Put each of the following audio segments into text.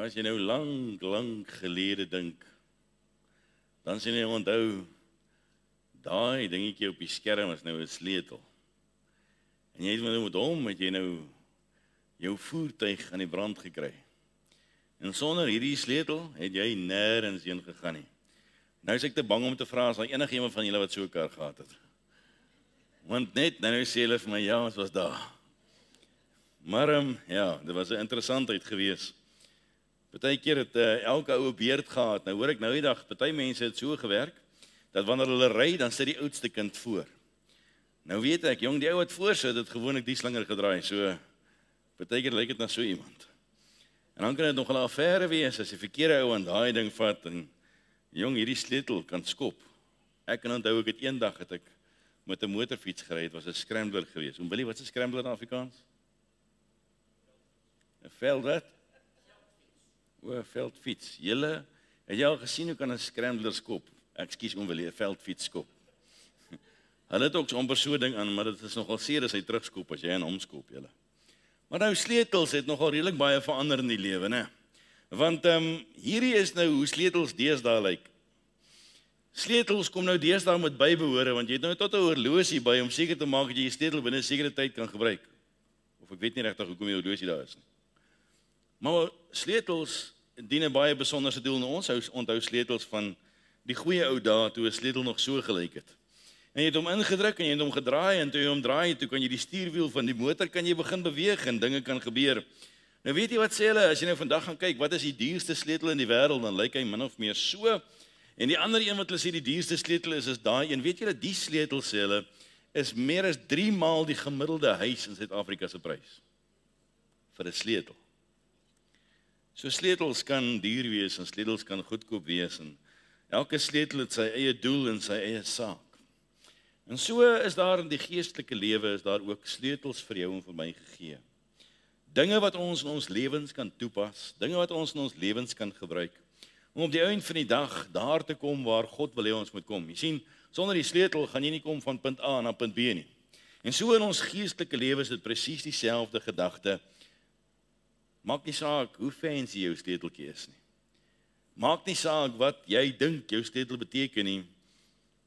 As jy nou lang gelede dink, dan sien jy onthou, daai dingetjie op die skerm is nou 'n sleutel. En jy het met hom, het jy nou jou voertuig aan die brand gekry. En sonder hierdie sleutel het jy nêrens heen gegaan nie. Nou is ek te bang om te vra, as daar enigiemand van julle wat so 'n kar gehad het. Want net nou sê hulle vir my, ja, ons was daar. Maar ja, dit was 'n interessantheid gewees. Partykeer het elke ou beerd gehad. Nou hoor ek nou die dag, party mense het so gewerk, dat wanneer hulle ry, dan sit die oudste kind voor. Nou weet ek, jong, die ou wat voor sit, het gewoonlik die slinger gedraai, so, partykeer lyk dit na so iemand. En dan kan dit nog 'n affære wees, as die verkeerde ou aan daai ding vat, en jong, hierdie sleutel kan skop. Ek kan onthou, ek het eendag het ek met 'n motorfiets gery, het was 'n scrambler geweest. Billy, wat is 'n scrambler in Afrikaans? 'n veld wat? O, veldfiets. Julle, het jy al gesien hoe kan 'n scrambler skop? Ekskuus, Willie, 'n veldfiets skop. Hulle het ook so amper so ding aan, maar dit is nogal seer as hy terugskop, as jy aan hom skop, julle. Maar nou, sleutels het nogal redelik baie verander in die lewe, né? Want hierdie is nou hoe sleutels deesdae lyk. Sleutels kom nou deesdae met bybehore, want jy het nou tot 'n horlosie by, om seker te maak dat jy die sleutel binne 'n sekere tyd kan gebruik. Of ek weet nie regtig hoekom die horlosie daar is nie. Maar sleutels dien 'n baie besonderse doel. Ons onthou sleutels van die goeie ou dae, toe 'n sleutel nog so gelyk het. En jy het hom ingedruk en jy het hom gedraai, en toe jy hom draai, toe kan jy die stuurwiel van die motor kan jy begin beweeg en dinge kan gebeur. Nou weet jy wat sê hulle, as jy nou vandag gaan kyk, wat is die duurste sleutel in die wêreld, dan lyk hy min of meer so. En die ander een wat hulle sê die duurste sleutel is daai een. Weet jy dat die sleutel, sê hulle, is meer as 3 maal die gemiddelde huis in Suid-Afrika se prys vir 'n sleutel. So sleutels kan duur wees en sleutels kan goedkoop wees, en elke sleutel het sy eie doel en sy eie saak. En so is daar in die geestelike lewe, is daar ook sleutels vir jou en vir my gegee. Dinge wat ons in ons lewens kan toepas, dinge wat ons in ons lewens kan gebruik, om op die einde van die dag daar te kom waar God wil hê ons moet kom. Jy sien, sonder die sleutel gaan jy nie kom van punt A na punt B nie. En so in ons geestelike lewe is dit presies dieselfde gedagte. Maak nie saak hoe fancy jou sleuteltjie is nie. Maak nie saak wat jy dink jou sleutel beteken nie.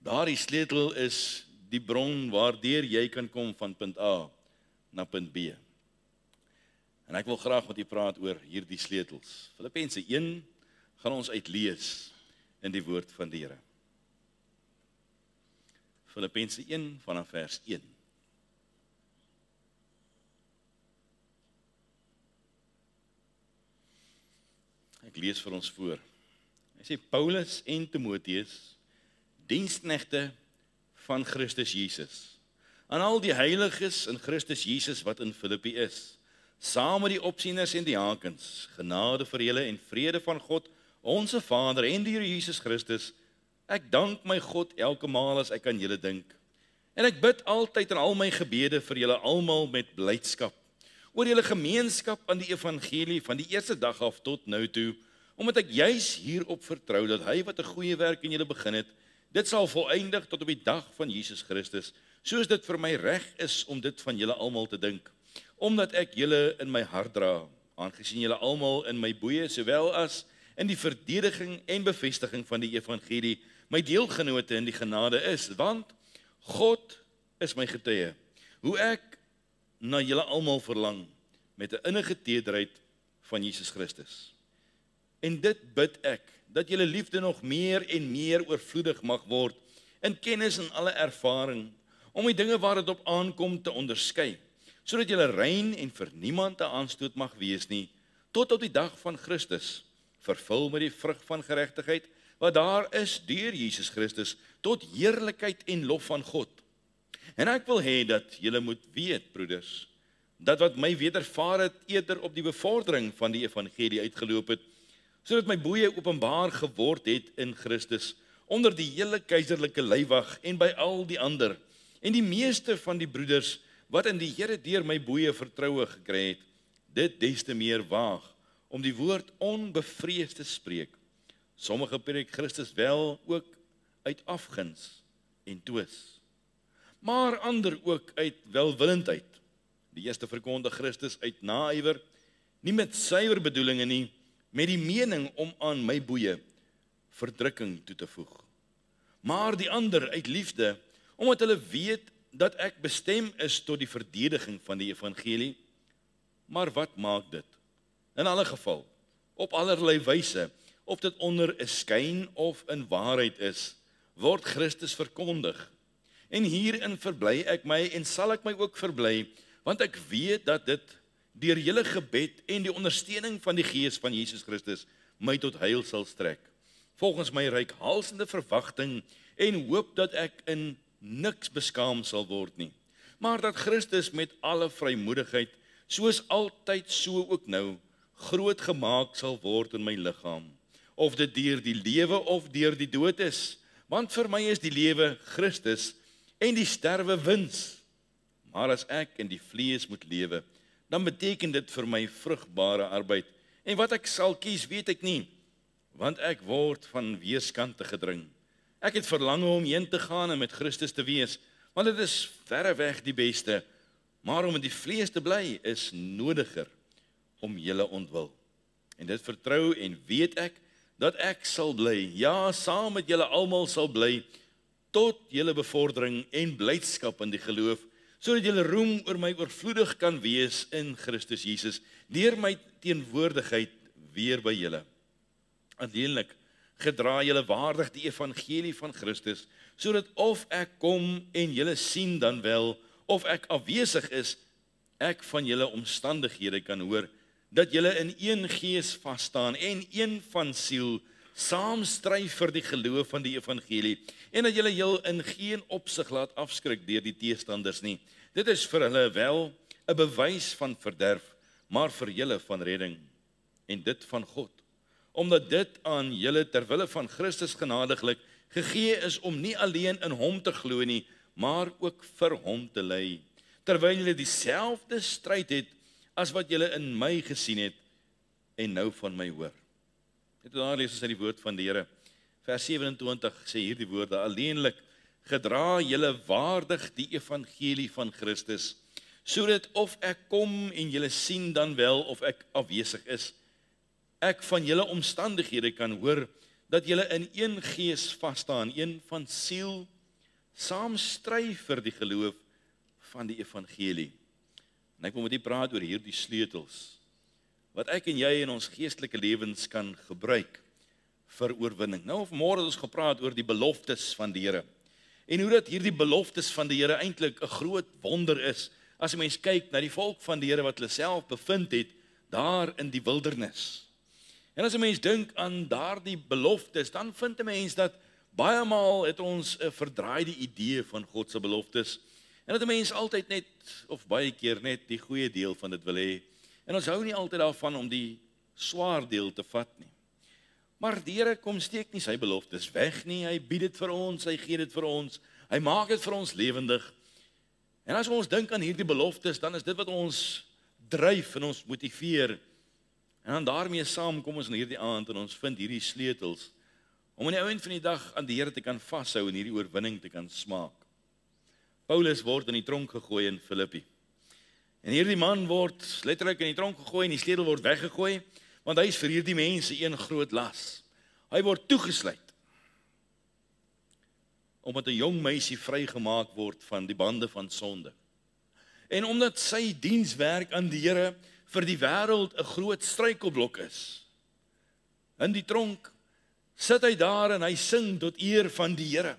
Daardie sleutel is die bron waardeur jy kan kom van punt A na punt B. En ek wil graag met u praat oor hierdie sleutels. Filippense 1 gaan ons uitlees in die woord van die Here. Filippense 1 vanaf vers 1. Ek lees vir ons voor. Hy sê, Paulus en Timoteus, diensknegte van Christus Jesus, aan al die heiliges in Christus Jesus wat in Filippi is, saam met die opsieners en diakens, genade vir julle en vrede van God, onse Vader en die Here Jesus Christus. Ek dank my God elke maal as ek aan julle dink. En ek bid altyd in al my gebede vir julle almal met blydskap, oor julle gemeenskap aan die evangelie van die eerste dag af tot nou toe, omdat ek juis hierop vertrou dat hy wat 'n goeie werk in julle begin het, dit sal volëindig tot op die dag van Jesus Christus, soos dit vir my reg is om dit van julle almal te dink, omdat ek julle in my hart dra, aangesien julle almal in my boeye, sowel as in die verdediging en bevestiging van die evangelie, my deelgenote in die genade is, want God is my getuie, hoe ek na julle almal verlang, met 'n innige tederheid van Jesus Christus. En dit bid ek, dat julle liefde nog meer en meer oorvloedig mag word, in kennis en alle ervaring, om die dinge waar dit op aankom te onderskei, sodat julle rein en vir niemand 'n aanstoot mag wees nie, tot op die dag van Christus, vervul met die vrug van geregtigheid, wat daar is deur Jesus Christus, tot heerlikheid en lof van God. En ek wil hê dat julle moet weet, broeders, dat wat my wedervaar het eerder op die bevordering van die evangelie uitgeloop het, sodat my boeye openbaar geword het in Christus, onder die hele keiserlike leiwag en by al die ander, en die meeste van die broeders, wat in die Here deur my boeye vertroue gekry het, dit des te meer waag, om die woord onbevreesd te spreek. Sommige preek Christus wel ook uit afguns en twis, maar ander ook uit welwillendheid. Die eerste verkondig Christus uit naaiwer, nie met suiwer bedoelinge nie, met die mening om aan my boeye verdrukking toe te voeg. Maar die ander uit liefde, omdat hulle weet dat ek bestem is tot die verdediging van die evangelie. Maar wat maak dit? In alle geval, op allerlei wyse, of dit onder 'n skyn of in waarheid is, word Christus verkondig. En hierin verbly ek my en sal ek my ook verbly, want ek weet dat dit deur julle gebed en die ondersteuning van die Gees van Jesus Christus my tot heil sal strek. Volgens my reikhalsende verwagting en hoop dat ek in niks beskaam sal word nie, maar dat Christus met alle vrymoedigheid, soos altyd so ook nou, groot gemaak sal word in my liggaam, of dit deur die lewe of deur die dood is, want vir my is die lewe Christus en die sterwe wins. Maar as ek in die vlees moet lewe, dan beteken dit vir my vrugbare arbeid, en wat ek sal kies weet ek nie, want ek word van weerskante gedring. Ek het verlange om heen te gaan en met Christus te wees, want dit is verreweg die beste, maar om in die vlees te bly is nodiger om julle ontwil. En dit vertrou en weet ek, dat ek sal bly, ja, saam met julle almal sal bly, tot julle bevordering en blydskap in die geloof, sodat julle roem oor my oorvloedig kan wees in Christus Jesus, deur my teenwoordigheid weer by julle. Alleenlik gedra julle waardig die evangelie van Christus, sodat of ek kom en julle sien dan wel, of ek afwesig is, ek van julle omstandighede kan hoor, dat julle in een gees vasstaan en een van siel, saam stry vir die geloof van die evangelie, en dat julle heel in geen opsig laat afskrik deur die teestanders nie. Dit is vir hulle wel 'n bewys van verderf, maar vir julle van redding, en dit van God, omdat dit aan julle terwille van Christus genadiglik gegee is om nie alleen in hom te glo nie, maar ook vir hom te ly, terwyl julle dieselfde stryd het as wat julle in my gesien het en nou van my hoor. Net daar lees ons uit die woord van die Here. Vers 27 sê hierdie woorde: alleenlik gedra julle waardig die evangelie van Christus, sodat of ek kom en julle sien dan wel of ek afwesig is, ek van julle omstandighede kan hoor, dat julle in een gees vasstaan, een van siel, saam stry vir die geloof van die evangelie. En ek wil met u praat oor hierdie sleutels, wat ek en jy in ons geestelike lewens kan gebruik vir oorwinning. Nou vanmôre het ons gepraat oor die beloftes van die Here, en hoe dat hierdie beloftes van die Here eintlik 'n groot wonder is, as 'n mens kyk na die volk van die Here wat hulle self bevind het, daar in die wildernis. En as 'n mens dink aan daardie beloftes, dan vind 'n mens dat baie maal het ons 'n verdraaide idee van God se beloftes, en dat 'n mens altyd net, of baie keer net, die goeie deel van dit wil hê, en ons hou nie altyd daarvan om die swaar deel te vat nie. Maar die Here kom steek nie sy beloftes weg nie, hy bied dit vir ons, hy gee dit vir ons, hy maak dit vir ons lewendig. En as ons dink aan hierdie beloftes, dan is dit wat ons dryf en ons motiveer. En dan daarmee saam kom ons in hierdie aand en ons vind hierdie sleutels om aan die einde van die dag aan die Here te kan vashou en hierdie oorwinning te kan smaak. Paulus word in die tronk gegooi in Filippi. En hierdie man word letterlik in die tronk gegooi en die sleutel word weggegooi, want hy is vir hierdie mense een groot las. Hy word toegesluit. omdat 'n jong meisie vrygemaak word van die bande van sonde. En omdat sy dienswerk aan die Here vir die wêreld 'n groot struikelblok is. In die tronk sit hy daar en hy sing tot eer van die Here.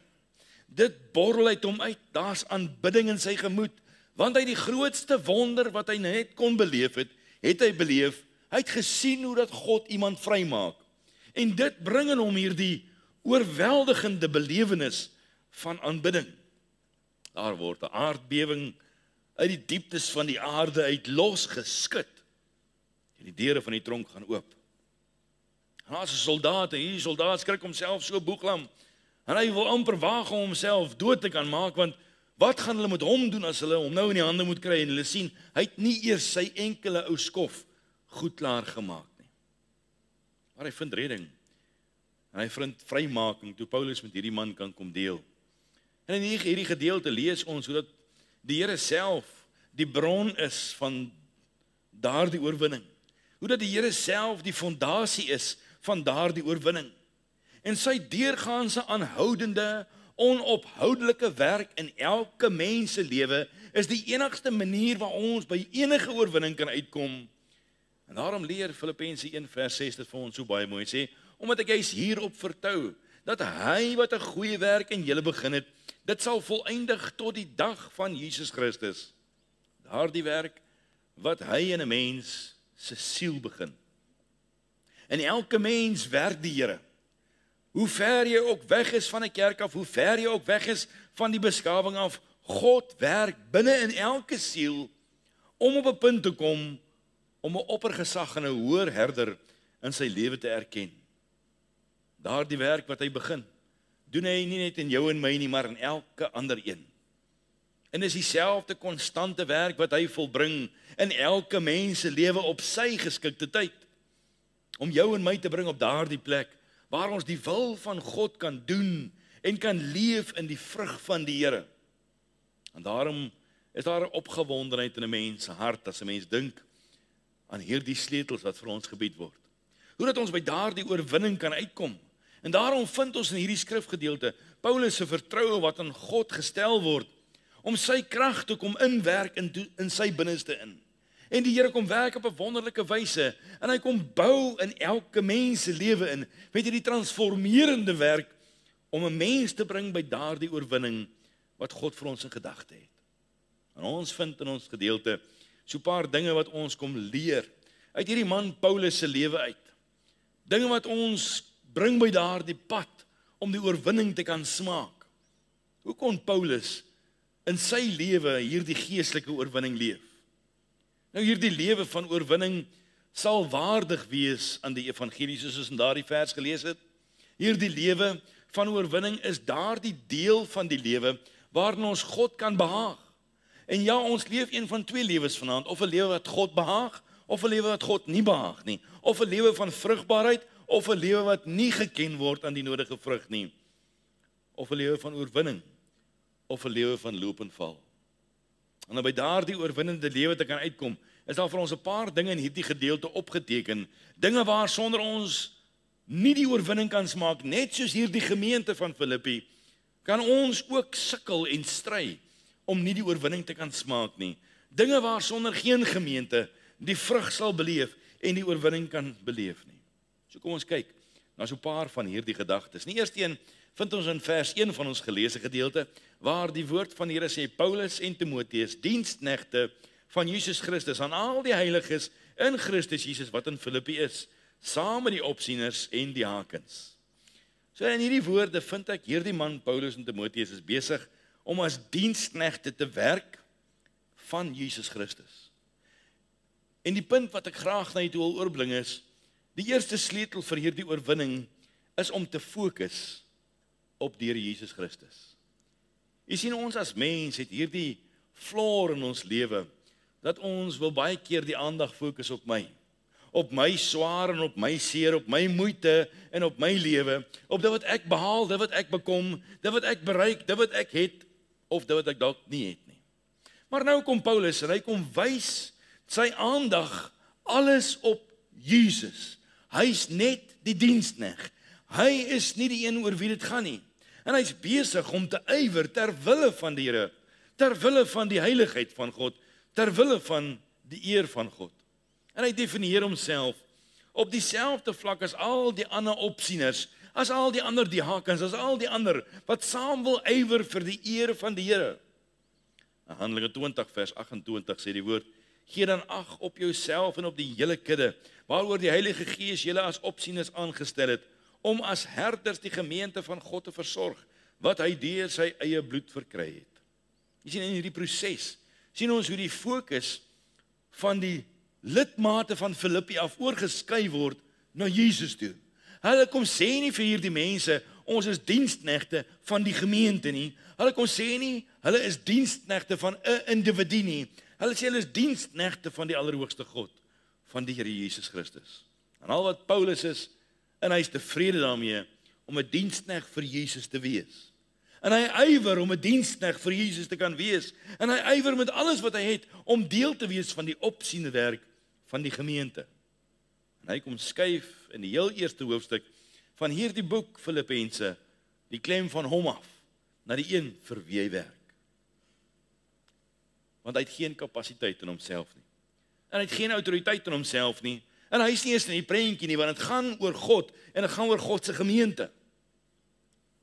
Dit borrel uit hom uit, daar's aanbidding in sy gemoed, want hy die grootste wonder wat hy net kon beleef het hy beleef. Hy het gesien hoe dat God iemand vrymaak. En dit bring in hom hierdie oorweldigende belewenis van aanbidding. Daar word 'n aardbewing uit die dieptes van die aarde uit losgeskit. En die deure van die tronk gaan oop. En daar's 'n soldaat, en hierdie soldaat skrik homself so boeglam. En hy wil amper waag om homself dood te kan maak, want wat gaan hulle met hom doen as hulle hom nou in die hande moet kry en hulle sien, hy het nie eers sy enkele ou skof goed klaar gemaak nie. Maar hy vind redding. En hy vind vrymaking toe Paulus met hierdie man kan kom deel. En in hierdie gedeelte lees ons hoe dat die Here self die bron is van daardie oorwinning. Hoe dat die Here self die fondasie is van daardie oorwinning. En sy deurgaanse aanhoudende, onophoudelike werk in elke mens se lewe is die enigste manier waar ons by enige oorwinning kan uitkom. En daarom leer Filippense 1:6 dit vir ons so baie mooi sê, omdat ek juis hierop vertrou, dat hy wat 'n goeie werk in julle begin het, dit sal volëindig tot die dag van Jesus Christus. Daardie werk wat hy in 'n mens se siel begin. En elke mens werk die Here. Hoe ver jy ook weg is van 'n kerk af, hoe ver jy ook weg is van die beskawing af, God werk binne in elke siel om op 'n punt te kom om 'n oppergesag en 'n hoër herder in sy lewe te erken. Daardie werk wat hy begin, doen hy nie net in jou en my nie, maar in elke ander een. En is dieselfde konstante werk wat hy volbring in elke mens se lewe op sy geskikte tyd, om jou en my te bring op daardie plek waar ons die wil van God kan doen en kan leef in die vrug van die Here. En daarom is daar 'n opgewondenheid in 'n mens se hart as 'n mens dink aan hierdie sleutels wat vir ons gebied word. Hoe dat ons by daardie oorwinning kan uitkom. En daarom vind ons in hierdie skrifgedeelte Paulus se vertroue wat aan God gestel word om sy krag te kom inwerk in sy binneste in. En die Here kom werk op 'n wonderlike wyse en hy kom bou in elke mens se lewe in met hierdie transformerende werk om 'n mens te bring by daardie oorwinning wat God vir ons in gedagte het. En ons vind in ons gedeelte so 'n paar dinge wat ons kom leer uit hierdie man Paulus se lewe uit. Dinge wat ons bring by daardie pad om die oorwinning te kan smaak. Hoe kon Paulus in sy lewe hierdie geestelike oorwinning leef? Nou hierdie lewe van oorwinning sal waardig wees aan die evangelie soos ons in daardie vers gelees het. Hierdie lewe van oorwinning is daardie deel van die lewe waarin ons God kan behaag. En ja, ons leef een van twee lewens vanaand, of 'n lewe wat God behaag, of 'n lewe wat God nie behaag nie, of 'n lewe van vrugbaarheid, of 'n lewe wat nie geken word aan die nodige vrug nie, of 'n lewe van oorwinning, of 'n lewe van loop en val. En om by daardie oorwinnende lewe te kan uitkom, is daar vir ons 'n paar dinge in hierdie gedeelte opgeteken, dinge waar sonder ons nie die oorwinning kan smaak, net soos hierdie gemeente van Filippi, kan ons ook sukkel en stry om nie die oorwinning te kan smaak nie. Dinge waar sonder geen gemeente die vrug sal beleef en die oorwinning kan beleef nie. So kom ons kyk na so 'n paar van hierdie gedagtes. Die eerste een vind ons in vers 1 van ons geleesde gedeelte, waar die woord van die Here sê, Paulus en Timoteus, diensknegte van Jesus Christus, aan al die heiliges in Christus Jesus wat in Filippi is, saam met die opsieners en die hakens. So in hierdie woorde vind ek hierdie man Paulus en Timoteus is besig om as diensknegte te werk van Jesus Christus. En die punt wat ek graag na julle toe wil oorbring is, die eerste sleutel vir hierdie oorwinning is om te fokus op die Here Jesus Christus. Jy sien, ons as mens het hierdie flaw in ons lewe, dat ons wil baie keer die aandag fokus op my swaar en op my seer, op my moeite en op my lewe, op dit wat ek behaal, dit wat ek bekom, dit wat ek bereik, dit wat ek het, of dit wat ek dalk nie het nie. Maar nou kom Paulus en hy kom wys sy aandag alles op Jesus. Hy's net die dienskneg. Hy is nie die een oor wie dit gaan nie. En hy's besig om te ywer ter wille van die Here, ter wille van die heiligheid van God, ter wille van die eer van God. En hy definieer homself op dieselfde vlak as al die ander opsieners, as al die ander diakens, as al die ander wat saam wil ywer vir die eer van die Here. In Handelinge 20 vers 28 sê die woord: Gee dan ag op jouself en op die hele kudde, waaroor die Heilige Gees julle as opsieners aangestel het, om as herders die gemeente van God te versorg, wat hy deur sy eie bloed verkry het. Jy sien in hierdie proses, sien ons hoe die fokus van die lidmate van Filippi af oorgeskuif word na Jesus toe. Hulle kom sê nie vir hierdie mense, ons is diensknegte van die gemeente nie. Hulle kom sê nie, hulle is diensknegte van 'n individu nie. Hulle sê hulle is diensknegte van die Allerhoogste God, van die Here Jesus Christus. En al wat Paulus is, en hy is tevrede daarmee om 'n diensknegt vir Jesus te wees. En hy ywer om 'n diensknegt vir Jesus te kan wees. En hy ywer met alles wat hy het om deel te wees van die opsienewerk van die gemeente. En hy kom skuif in die heel eerste hoofstuk van hierdie boek Filippense die klem van hom af na die een vir wie hy werk. Want hy het geen kapasiteit in homself nie. En hy het geen autoriteit in homself nie. En hy is nie eens in die prentjie nie, want dit gaan oor God en dit gaan oor God se gemeente.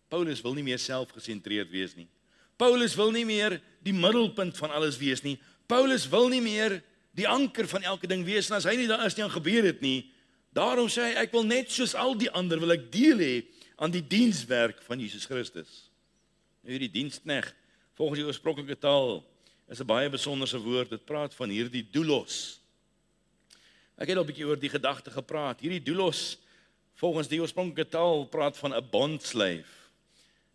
Paulus wil nie meer selfgesentreerd wees nie. Paulus wil nie meer die middelpunt van alles wees nie. Paulus wil nie meer die anker van elke ding wees, en as hy nie daar is nie, dan gebeur dit nie. Daarom sê hy, ek wil net soos al die ander, wil ek deel hê aan die dienswerk van Jesus Christus. Nou hierdie diensknegt, volgens die oorspronklike taal, is 'n baie besonderse woord. Dit praat van hierdie doulos. Ek het al 'n bietjie oor die gedagte gepraat. Hierdie doulos, volgens die oorspronklike taal, praat van 'n bondslave.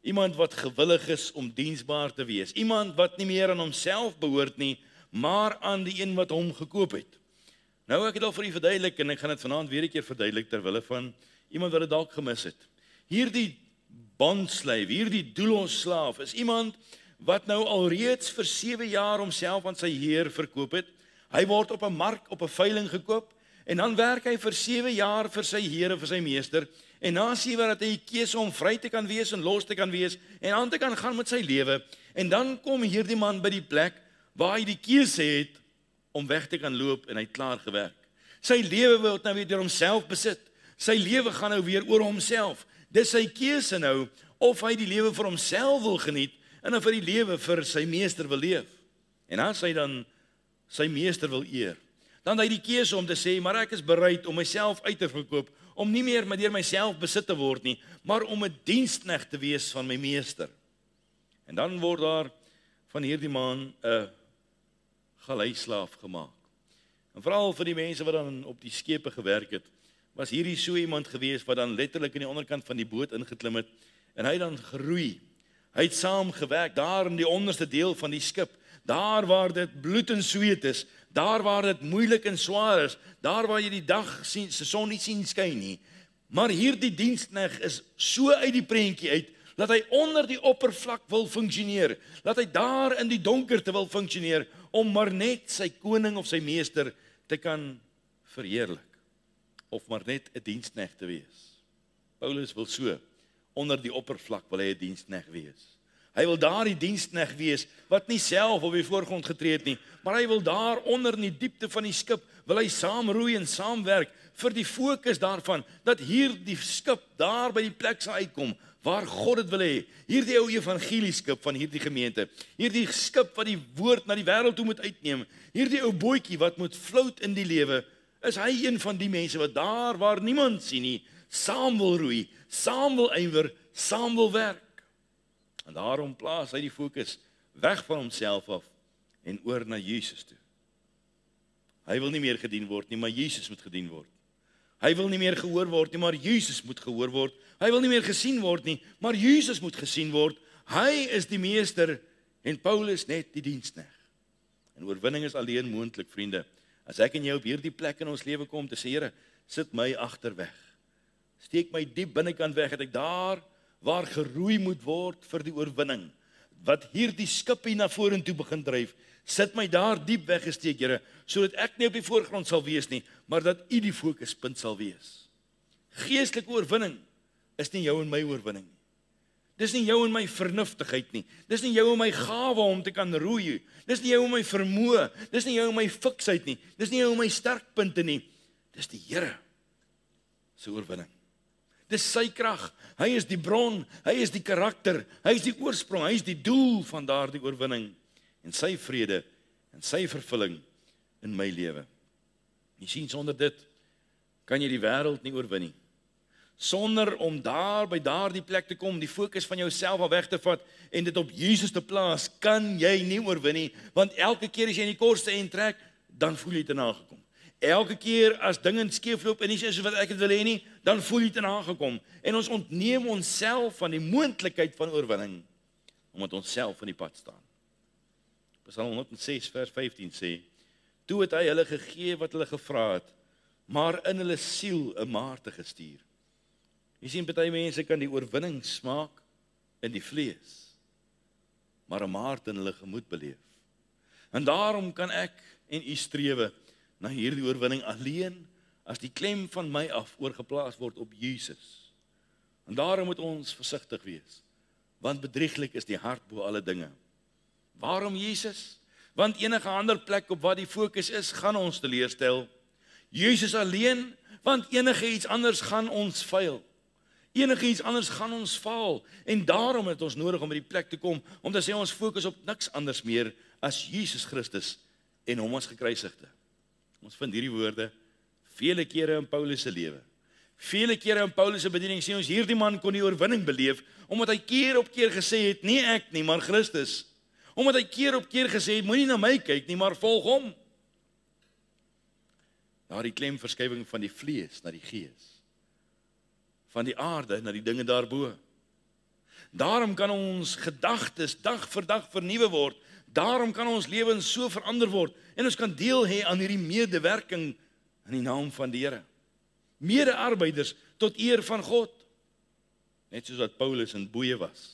Iemand wat gewillig is om diensbaar te wees. Iemand wat nie meer aan homself behoort nie, maar aan die een wat hom gekoop het. Nou ek het al vir u verduidelik, en ek gaan dit vanaand weer 'n keer verduidelik ter wille van iemand wat dit dalk gemis het. Hierdie bondslave, hierdie doulos slaaf, is iemand wat nou alreeds vir 7 jaar homself aan sy heer verkoop het. Hy word op 'n mark, op 'n veiling gekoop, en dan werk hy vir 7 jaar vir sy heer, vir sy meester, en na 7 jaar het hy die keuse om vry te kan wees en los te kan wees, en aan te kan gaan met sy lewe, en dan kom hierdie man by die plek waar hy die keuse het om weg te kan loop, en hy het klaar gewerk. Sy lewe word nou weer deur homself besit. Sy lewe gaan nou weer oor homself. Dis sy keuse nou, of hy die lewe vir homself wil geniet, en of hy die lewe vir sy meester wil leef. En as hy dan sy meester wil eer, dan het hy die keuse om te sê, maar ek is bereid om myself uit te verkoop, om nie meer deur myself besit te word nie, maar om 'n diensknegt te wees van my meester. En dan word daar van hierdie man 'n galeislaaf gemaak. En veral vir die mense wat dan op die skepe gewerk het, was hierdie so iemand gewees wat dan letterlik in die onderkant van die boot ingeklim het, en hy dan geroei. Hy het saam gewerk daar in die onderste deel van die skip, daar waar dit bloed en sweet is, daar waar dit moeilik en swaar is, daar waar jy die dag sien, se son nie sien skyn nie. Maar hierdie diensknegt is so uit die prentjie uit, dat hy onder die oppervlak wil funksioneer, dat hy daar in die donkerte wil funksioneer, om maar net sy koning of sy meester te kan verheerlik, of maar net 'n diensknegt te wees. Paulus wil so, onder die oppervlak wil hy 'n diensknegt wees. Hy wil daar die diensknegt wees, wat nie self op die voorgrond getree het nie, maar hy wil daar onder in die diepte van die skip, wil hy saam roei en saamwerk, vir die fokus daarvan, dat hier die skip daar by die plek sal uitkom, waar God dit wil hê. Hierdie ou evangelieskip van hierdie gemeente, hierdie skip wat die woord na die wêreld toe moet uitneem, hierdie ou bootjie wat moet float in die lewe, is hy een van die mense wat daar waar niemand sien nie, saam wil roei, saam wil ywer, saam wil werk. En daarom plaas hy die fokus weg van homself af en oor na Jesus toe. Hy wil nie meer gedien word nie, maar Jesus moet gedien word. Hy wil nie meer gehoor word nie, maar Jesus moet gehoor word. Hy wil nie meer gesien word nie, maar Jesus moet gesien word. Hy is die meester en Paulus net die diensknegt. En oorwinning is alleen moontlik, vriende, as ek en jy op hierdie plek in ons lewe kom te sê, Here, sit my agterweg. Steek my diep binnekant weg, dat ek daar waar geroei moet word vir die oorwinning, wat hierdie skip hier na vorentoe begin dryf, sit my daar diep weggesteek, Here, sodat ek nie op die voorgrond sal wees nie, maar dat U die fokuspunt sal wees. Geestelike oorwinning is nie jou en my oorwinning nie. Dis nie jou en my vernuftigheid nie. Dis nie jou en my gawe om te kan roei. Dis nie jou en my vermoë. Dis nie jou en my fiksheid nie. Dis nie jou en my sterkpunte nie. Dis die Here se oorwinning. Dis sy krag. Hy is die bron, hy is die karakter, hy is die oorsprong, hy is die doel van daardie oorwinning en sy vrede en sy vervulling in my lewe. Jy sien, sonder dit kan jy die wêreld nie oorwin nie. Sonder om daar by daardie plek te kom, die fokus van jouself al weg te vat en dit op Jesus te plaas, kan jy nie oorwin nie, want elke keer as jy in die kortste end trek, dan voel jy te nagekom. Elke keer as dinge skeefloop en nie soos wat ek dit wil hê nie, dan voel jy te nagekom. En ons ontneem onsself van die moontlikheid van oorwinning, omdat ons self in die pad staan. Psalm 106 vers 15 sê, toe het hy hulle gegee wat hulle gevra het, maar in hulle siel 'n maarte gestuur. Jy sien, party mense kan die oorwinning smaak in die vlees, maar 'n maarte in hulle gemoed beleef. En daarom kan ek en u strewe na hierdie oorwinning alleen as die klem van my af oorgeplaas word op Jesus. En daarom moet ons versigtig wees, want bedrieglik is die hart bo alle dinge. Waarom Jesus? Want enige ander plek op wat die fokus is, gaan ons teleurstel. Jesus alleen, want enige iets anders gaan ons faal. Enige iets anders gaan ons faal. En daarom het ons nodig om by die plek te kom, om te sê ons fokus op niks anders meer as Jesus Christus en hom as gekruisigde. Ons vind hierdie woorde vele kere in Paulus se lewe. Vele kere in Paulus se bediening sien ons hierdie man kon die oorwinning beleef, omdat hy keer op keer gesê het, nie ek nie, maar Christus. Omdat hy keer op keer gesê het, moenie na my kyk nie, maar volg hom. Daar die klemverskywing van die vlees na die gees. Van die aarde na die dinge daarbo. Daarom kan ons gedagtes dag vir dag vernuwe word. Daarom kan ons lewens so verander word en ons kan deel hê aan hierdie medewerking in die naam van die Here. Mede-arbeiders tot eer van God. Net soos wat Paulus in boeye was,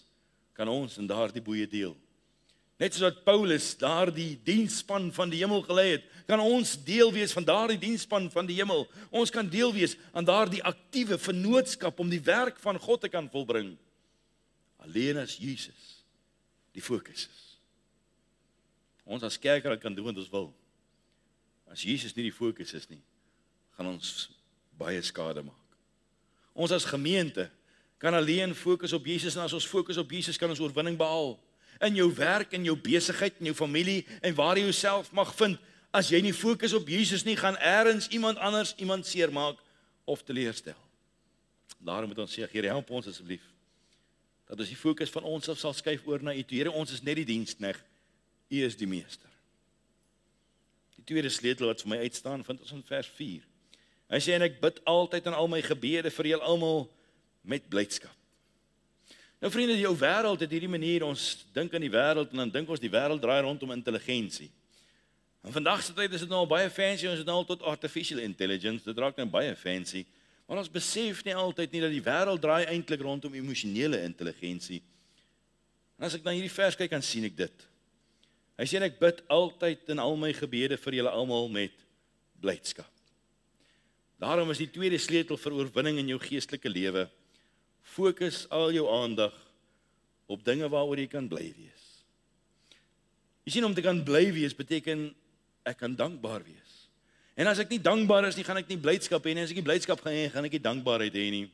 kan ons in daardie boeye deel. Net soos wat Paulus daardie diensspan van die hemel gelei het, kan ons deel wees van daardie diensspan van die hemel. Ons kan deel wees aan daardie aktiewe vennootskap om die werk van God te kan volbring. Alleen as Jesus die fokus is. Ons as kerk kan doen wat ons wil. As Jesus nie die fokus is nie, gaan ons baie skade maak. Ons as gemeente kan alleen fokus op Jesus en as ons fokus op Jesus kan ons oorwinning behaal. In jou werk, in jou besigheid, in jou familie en waar jy jouself mag vind, as jy nie fokus op Jesus nie, gaan eers iemand anders iemand seermaak of teleurstel. Daarom moet ons sê, Here, help ons asseblief, dat ons die fokus van ons af sal skuif oor na U toe. Here, ons is net die diensknegt, U is die meester. Die tweede sleutel wat vir my uitstaan, vind ons in vers 4. Hy sê, en ek bid altyd in al my gebede vir julle almal met blydskap. Nou vriende, die ou wêreld het hierdie manier, ons dink aan die wêreld en dan dink ons die wêreld draai rondom intelligensie. En vandag se tyd is dit nou al baie fancy, ons het nou al tot artificial intelligence, dit raak nou baie fancy, maar ons besef nie altyd nie dat die wêreld draai eintlik rondom emosionele intelligensie. En as ek na hierdie vers kyk, dan sien ek dit. Hy sê, ek bid altyd in al my gebede vir julle almal met blydskap. Daarom is die tweede sleutel vir oorwinning in jou geestelike lewe, fokus al jou aandag op dinge waaroor jy kan bly wees. Jy sien, om te kan bly wees beteken ek kan dankbaar wees. En as ek nie dankbaar is nie, gaan ek nie blydskap hê nie. As ek nie blydskap gaan hê, gaan ek nie dankbaarheid hê nie.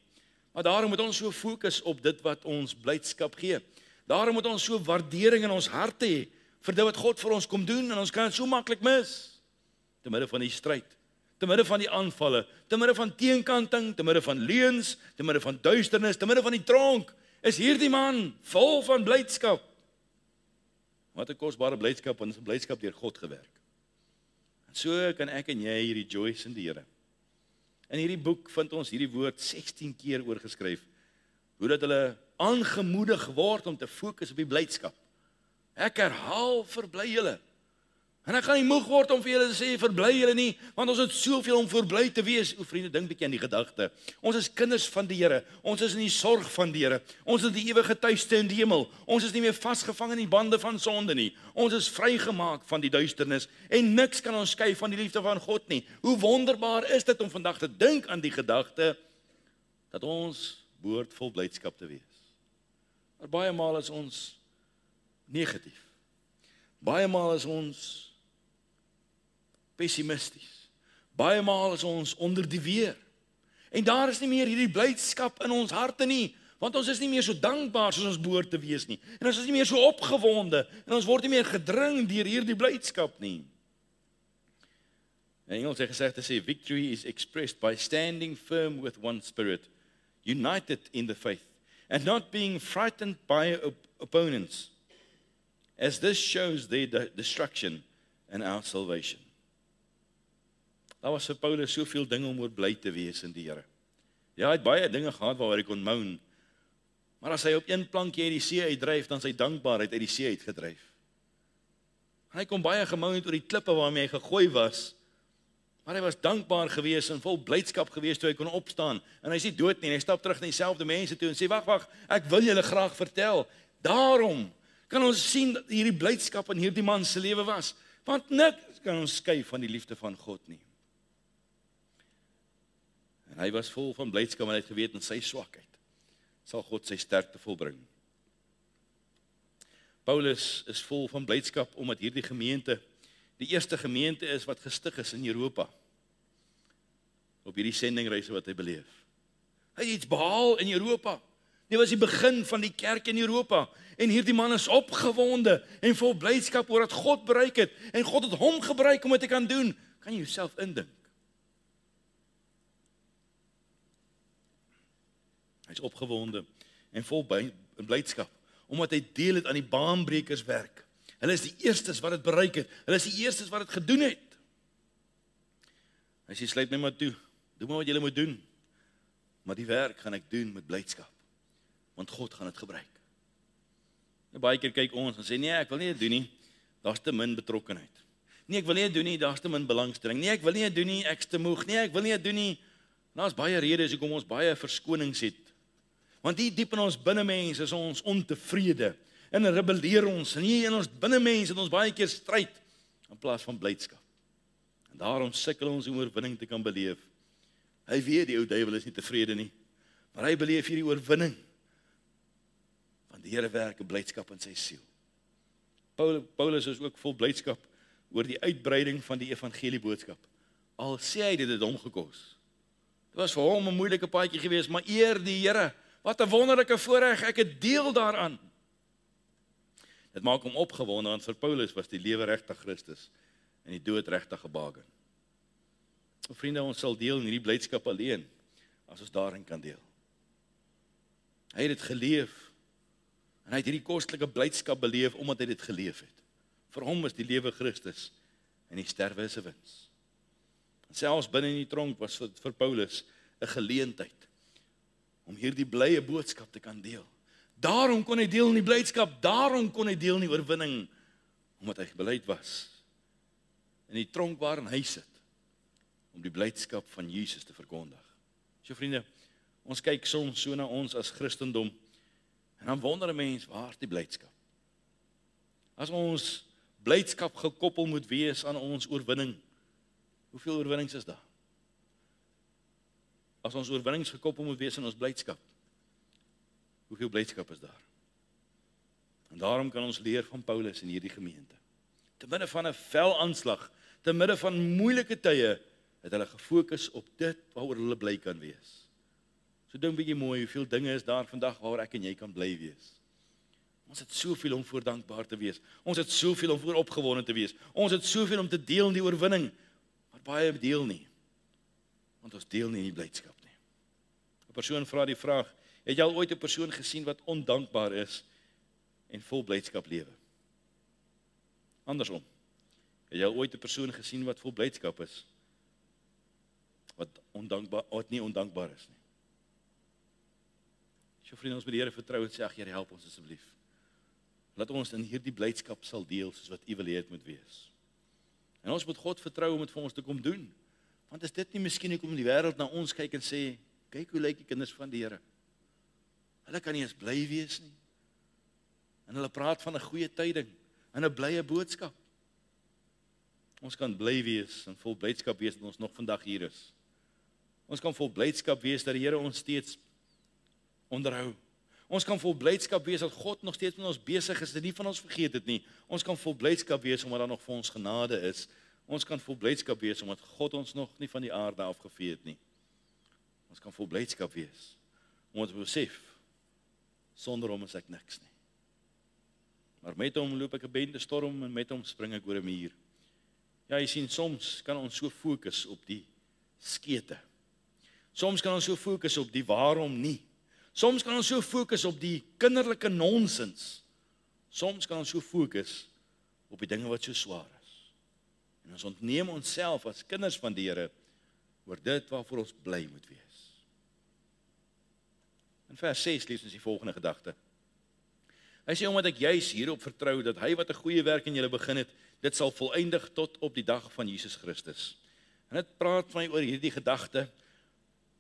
Maar daarom moet ons so fokus op dit wat ons blydskap gee. Daarom moet ons so waardering in ons harte hê vir dit wat God vir ons kom doen en ons kan dit so maklik mis. Te midde van die stryd, te midde van die aanvalle, te midde van teenkanting, te midde van leuns, te midde van duisternis, te midde van die tronk, is hierdie man vol van blydskap. Wat 'n kosbare blydskap, want dit is 'n blydskap deur God gewerk. En so kan ek en jy rejoice in die Here. In hierdie boek vind ons hierdie woord 16 keer oorgeskryf, hoe dat hulle aangemoedig word om te fokus op die blydskap. Ek herhaal, verbly julle. En ek gaan nie moeg word om vir julle te sê, verbly julle nie, want ons het soveel om verbly te wees. O vriende, dink bietjie aan die gedagte. Ons is kinders van die Here. Ons is in die sorg van die Here. Ons het die ewige tuiste in die hemel. Ons is nie meer vasgevang in die bande van sonde nie. Ons is vrygemaak van die duisternis en niks kan ons skei van die liefde van God nie. Hoe wonderbaar is dit om vandag te dink aan die gedagte dat ons behoort vol blydskap te wees. Maar baie maal is ons negatief. Baie maal is ons pessimisties. Baie maal is ons onder die weer. En daar is nie meer hierdie blydskap in ons harte nie, want ons is nie meer so dankbaar soos ons behoort te wees nie. En ons is nie meer so opgewonde en ons word nie meer gedring deur hierdie blydskap nie. In Engels het gesê te sê victory is expressed by standing firm with one spirit, united in the faith, and not being frightened by opponents, as this shows their destruction and our salvation. Daar was vir Paulus soveel dinge om oor bly te wees in die Here. Ja, hy het baie dinge gehad waaroor hy kon moan, maar as hy op een plankie uit die see uitdryf, dan sy dankbaarheid uit die see uitgedryf. En hy kon baie gemoan het oor die klippe waarmee hy gegooi was, maar hy was dankbaar gewees en vol blydskap gewees toe hy kon opstaan, en hy is nie dood nie, en hy stap terug na dieselfde mense toe en sê, wag, ek wil julle graag vertel. Daarom kan ons sien dat hierdie blydskap in hierdie man se lewe was, want niks kan ons skei van die liefde van God nie. En hy was vol van blydskap en hy het geweet in sy swakheid sal God sy sterkte volbring. Paulus is vol van blydskap omdat hierdie gemeente die eerste gemeente is wat gestig is in Europa. Op hierdie sendingreise wat hy beleef. Hy het iets behaal in Europa. Dit was die begin van die kerk in Europa. En hierdie man is opgewonde en vol blydskap oor wat God bereik het. En God het hom gebruik om dit te kan doen. Kan jy jouself indink? Hy is opgewonde en vol blydskap, omdat hy deel het aan die baanbrekerswerk. Hulle is die eerstes wat dit bereik het. Hulle is die eerstes wat dit gedoen het. Hy sê, sluit my maar toe. Doe maar wat julle moet doen. Maar die werk gaan ek doen met blydskap. Want God gaan dit gebruik. En baie keer kyk ons en sê, nee, ek wil nie dit doen nie. Daar's te min betrokkenheid. Nee, ek wil nie dit doen nie, daar's te min belangstelling. Nee, ek wil nie dit doen nie, ek's te moeg. Nee, ek wil nie dit doen nie. Daar's baie redes hoekom ons baie verskonings het. Want hier diep in ons binnemens is ons ontevrede. En rebelleer ons. En hier in ons binnemens het ons baie keer stryd in plaas van blydskap. En daarom sukkel ons om oorwinning te kan beleef. Hy weet die ou duiwel is nie tevrede nie. Maar hy beleef hierdie oorwinning. Want die Here werk 'n blydskap in sy siel. Paulus is ook vol blydskap oor die uitbreiding van die evangelieboodskap. Al sê hy dit het hom gekos. Dit was vir hom 'n moeilike paadjie geweest, maar eer die Here. Wat 'n wonderlike voorreg, ek het deel daaraan. Dit maak hom opgewonde, want vir Paulus was die lewe regtig Christus en die dood regtig 'n baken. Vriende, ons sal deel in hierdie blydskap alleen, as ons daarin kan deel. Hy het dit geleef, en hy het hierdie kostelike blydskap beleef, omdat hy dit geleef het. Vir hom is die lewe Christus, en die sterwe is 'n wins. En selfs binne in die tronk was vir Paulus 'n geleentheid, om hierdie blye boodskap te kan deel. Daarom kon hy deel in die blydskap, daarom kon hy deel in die oorwinning, omdat hy beleid was, in die tronk waarin hy sit, om die blydskap van Jesus te verkondig. So vriende, ons kyk soms so na ons as Christendom, en dan wonder 'n mens, waar is die blydskap? As ons blydskap gekoppel moet wees aan ons oorwinning, hoeveel oorwinnings is daar? As ons oorwinnings gekoppel moet wees aan ons blydskap, hoeveel blydskap is daar? En daarom kan ons leer van Paulus in hierdie gemeente. Te midde van 'n velaanslag, te midde van moeilike tye, het hulle gefokus op dit waaroor hulle bly kan wees. So dink bietjie mooi, hoeveel dinge is daar vandag waaroor ek en jy kan bly wees. Ons het soveel om voor dankbaar te wees. Ons het soveel om voor opgewonde te wees. Ons het soveel om te deel in die oorwinning, maar baie deel nie. Want ons deel nie in die blydskap nie. 'n Persoon vra die vraag, het jy al ooit 'n persoon gesien wat ondankbaar is en vol blydskap lewe? Andersom, het jy al ooit 'n persoon gesien wat vol blydskap is, wat nie ondankbaar is nie? So vriende, ons moet die Here vertrou en sê, ag Here, help ons asseblief. Laat ons in hierdie blydskap sal deel, soos wat U wil hê dit moet wees. En ons moet God vertrou om dit vir ons te kom doen. Want is dit nie miskien hoekom die wêreld na ons kyk en sê, kyk hoe lyk die kinders van die Here. Hulle kan nie eens bly wees nie. En hulle praat van 'n goeie tyding en 'n blye boodskap. Ons kan bly wees en vol blydskap wees dat ons nog vandag hier is. Ons kan vol blydskap wees dat die Here ons steeds onderhou. Ons kan vol blydskap wees dat God nog steeds met ons besig is, dat nie van ons vergeet het nie. Ons kan vol blydskap wees omdat daar nog vir ons genade is. Ons kan vol blydskap wees omdat God ons nog nie van die aarde afgevee het nie. Ons kan vol blydskap wees omdat ons besef, sonder hom is ek niks nie. Maar met hom loop ek 'n bende storm en met hom spring ek oor 'n muur. Ja, jy sien, soms kan ons so fokus op die skete. Soms kan ons so fokus op die waarom nie. Soms kan ons so fokus op die kinderlike nonsens. Soms kan ons so fokus op die dinge wat so swaar is. En ons ontneem onsself as kinders van die Here oor dit waarvoor ons bly moet wees. In vers 6 lees ons die volgende gedagte. Hy sê, omdat ek juis hierop vertrou, dat hy wat 'n goeie werk in julle begin het, dit sal volëindig tot op die dag van Jesus Christus. En dit praat van my oor hierdie gedagte,